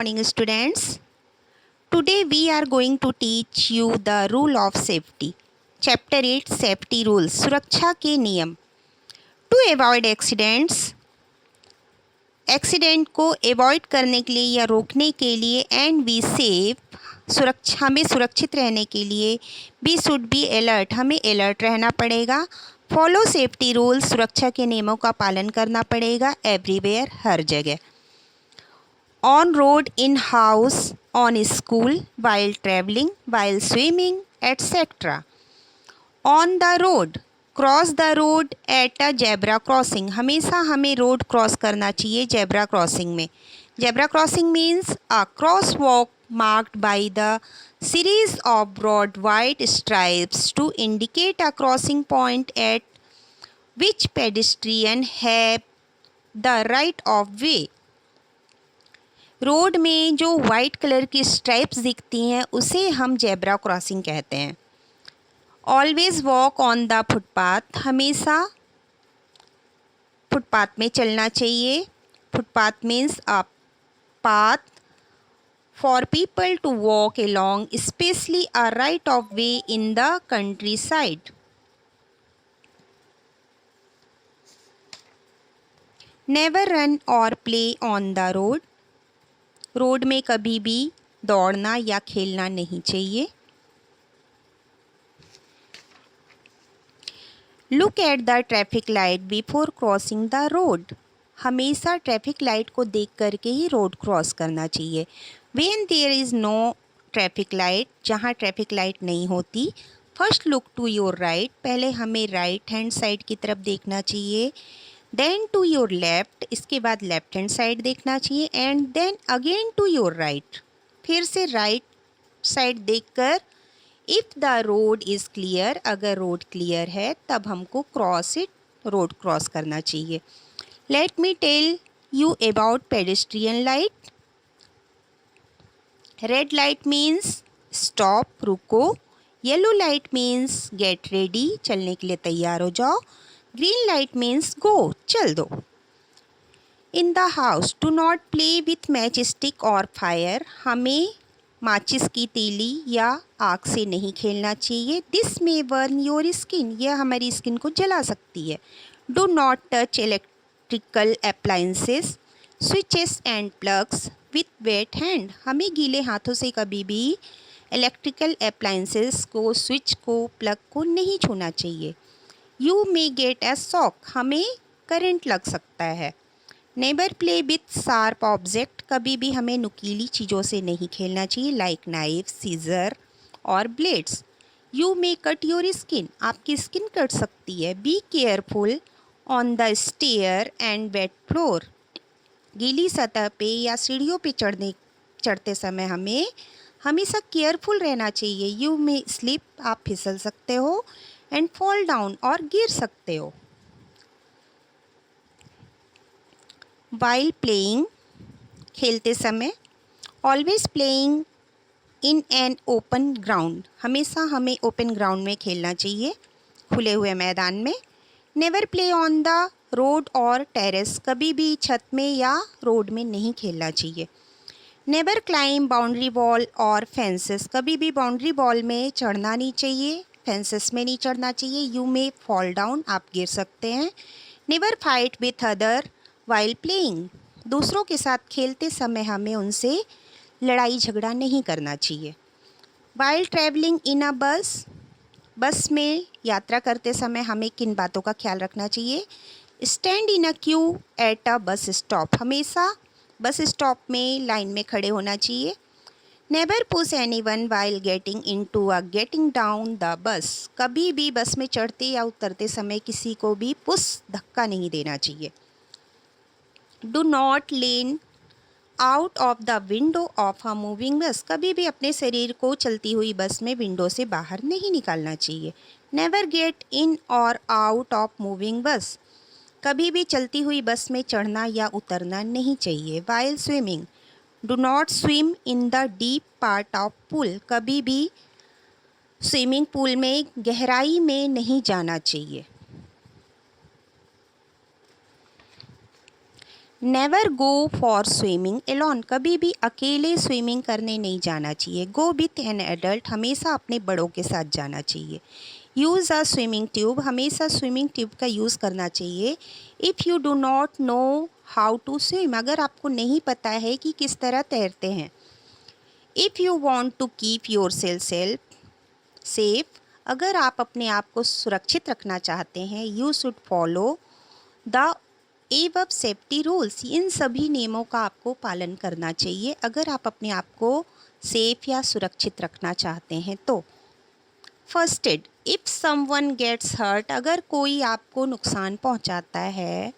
morning, students. Today we are going to teach you the rule of safety. Chapter 8 Safety Rules सुरक्षा के नियम. To avoid accidents, accident को avoid करने के लिए या रोकने के लिए एंड बी सेफ, हमें सुरक्षित रहने के लिए बी शुड बी अलर्ट, हमें अलर्ट रहना पड़ेगा. फॉलो सेफ्टी रूल्स, सुरक्षा के नियमों का पालन करना पड़ेगा एवरीवेयर, हर जगह. On road, in house, on school, while travelling, while swimming, etcetera. On the road, cross the road at a zebra crossing, हमेशा हमें रोड क्रॉस करना चाहिए जेब्रा क्रॉसिंग में. Zebra crossing means a cross walk marked by the series of broad white stripes to indicate a crossing point at which pedestrian have the right of way. Road में जो white colour की stripes दिखती हैं उसे हम zebra crossing कहते हैं. Always walk on the footpath, हमेशा फुटपाथ में चलना चाहिए. Footpath means a path for people to walk along, especially a right of way in the countryside. Never run or play on the road. Road में कभी भी दौड़ना या खेलना नहीं चाहिए. Look at the traffic light before crossing the road. हमेशा traffic light को देख करके ही रोड क्रॉस करना चाहिए. When there is no traffic light, जहाँ ट्रैफिक लाइट नहीं होती, first look to your right, पहले हमें राइट हैंड साइड की तरफ देखना चाहिए. देन टू योर लेफ्ट, इसके बाद लेफ्ट हैंड साइड देखना चाहिए. And then again to your right, फिर से राइट साइड देखकर if the road is clear, अगर रोड क्लियर है तब हमको रोड क्रॉस करना चाहिए. Let me tell you about pedestrian light. Red light means stop, रुको. Yellow light means get ready, चलने के लिए तैयार हो जाओ. ग्रीन लाइट मीन्स गो, चल दो. In the house, do not play with match stick और फायर, हमें माचिस की तीली या आग से नहीं खेलना चाहिए. This may burn your skin, यह हमारी स्किन को जला सकती है. Do not touch electrical appliances, switches and plugs with wait hand, हमें गीले हाथों से कभी भी इलेक्ट्रिकल अप्लायंसेस को, स्विच को, प्लग को नहीं छूना चाहिए. You may gate A shock, हमें करंट लग सकता है. Never play with sharp object, कभी भी हमें नुकीली चीज़ों से नहीं खेलना चाहिए लाइक नाइफ, सीजर और blades. You may cut your skin, आपकी स्किन कट सकती है. Be careful on the stair and wet floor, गीली सतह पे या सीढ़ियों पे चढ़ते समय हमें हमेशा केयरफुल रहना चाहिए. यू मे स्लिप, आप फिसल सकते हो. एंड फॉल डाउन, और गिर सकते हो. वाइल प्लेइंग, खेलते समय. Always playing in an open ground, हमेशा हमें ओपन ग्राउंड में खेलना चाहिए, खुले हुए मैदान में. Never play on the road और टेरेस, कभी भी छत में या रोड में नहीं खेलना चाहिए. नेवर क्लाइम बाउंड्री वॉल और फेंसेस, कभी भी बाउंड्री वॉल में चढ़ना नहीं चाहिए, फेंसेस में नहीं चढ़ना चाहिए. यू मे फॉल डाउन, आप गिर सकते हैं. Never fight with other while playing, दूसरों के साथ खेलते समय हमें उनसे लड़ाई झगड़ा नहीं करना चाहिए. वाइल ट्रैवलिंग इन अ बस, बस में यात्रा करते समय हमें किन बातों का ख्याल रखना चाहिए. Stand in a Q at a bus stop, हमेशा बस स्टॉप में लाइन में खड़े होना चाहिए. Never push anyone while getting into a getting down the bus, कभी भी बस में चढ़ते या उतरते समय किसी को भी पुश, धक्का नहीं देना चाहिए. Do not lean out of the window of a moving बस, कभी भी अपने शरीर को चलती हुई बस में विंडो से बाहर नहीं निकालना चाहिए. नेवर गेट इन और आउट ऑफ मूविंग बस, कभी भी चलती हुई बस में चढ़ना या उतरना नहीं चाहिए. While swimming, do not swim in the deep part of pool, कभी भी स्विमिंग पूल में गहराई में नहीं जाना चाहिए. Never go for swimming alone, कभी भी अकेले स्विमिंग करने नहीं जाना चाहिए। गो विथ एन एडल्ट, हमेशा अपने बड़ों के साथ जाना चाहिए। यूज़ अ स्विमिंग ट्यूब, हमेशा स्विमिंग ट्यूब का यूज़ करना चाहिए। If you do not know how to swim, अगर आपको नहीं पता है कि किस तरह तैरते हैं। If you want to keep your self safe, अगर आप अपने आप को सुरक्षित रखना चाहते हैं। You should follow the above safety rules, इन सभी नियमों का आपको पालन करना चाहिए अगर आप अपने आप को सेफ या सुरक्षित रखना चाहते हैं तो। First aid, if someone gets hurt, अगर कोई आपको नुकसान पहुंचाता है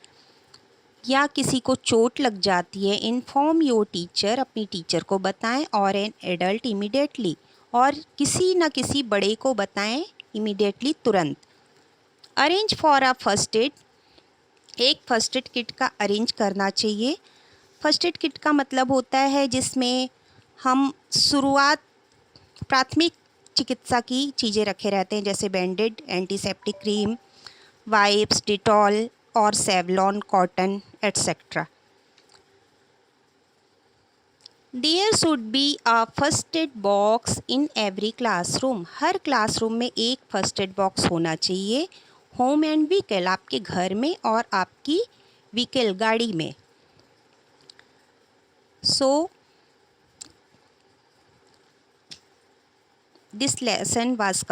या किसी को चोट लग जाती है। इन्फॉर्म योर टीचर, अपनी टीचर को बताएं। और एन एडल्ट इमीडिएटली, और किसी न किसी बड़े को बताएं इमीडिएटली, तुरंत। Arrange for a first add, एक फर्स्ट एड किट का अरेंज करना चाहिए। फर्स्ट एड किट का मतलब होता है जिसमें हम शुरुआत प्राथमिक चिकित्सा की चीज़ें रखे रहते हैं, जैसे Band Aid, antiseptic cream, wipes, Dettol और Savlon, cotton etcetera. There should be a first aid box in every classroom, हर क्लासरूम में एक फर्स्ट एड बॉक्स होना चाहिए। होम एंड व्हीकल, आपके घर में और आपकी व्हीकल गाड़ी में। So this lesson was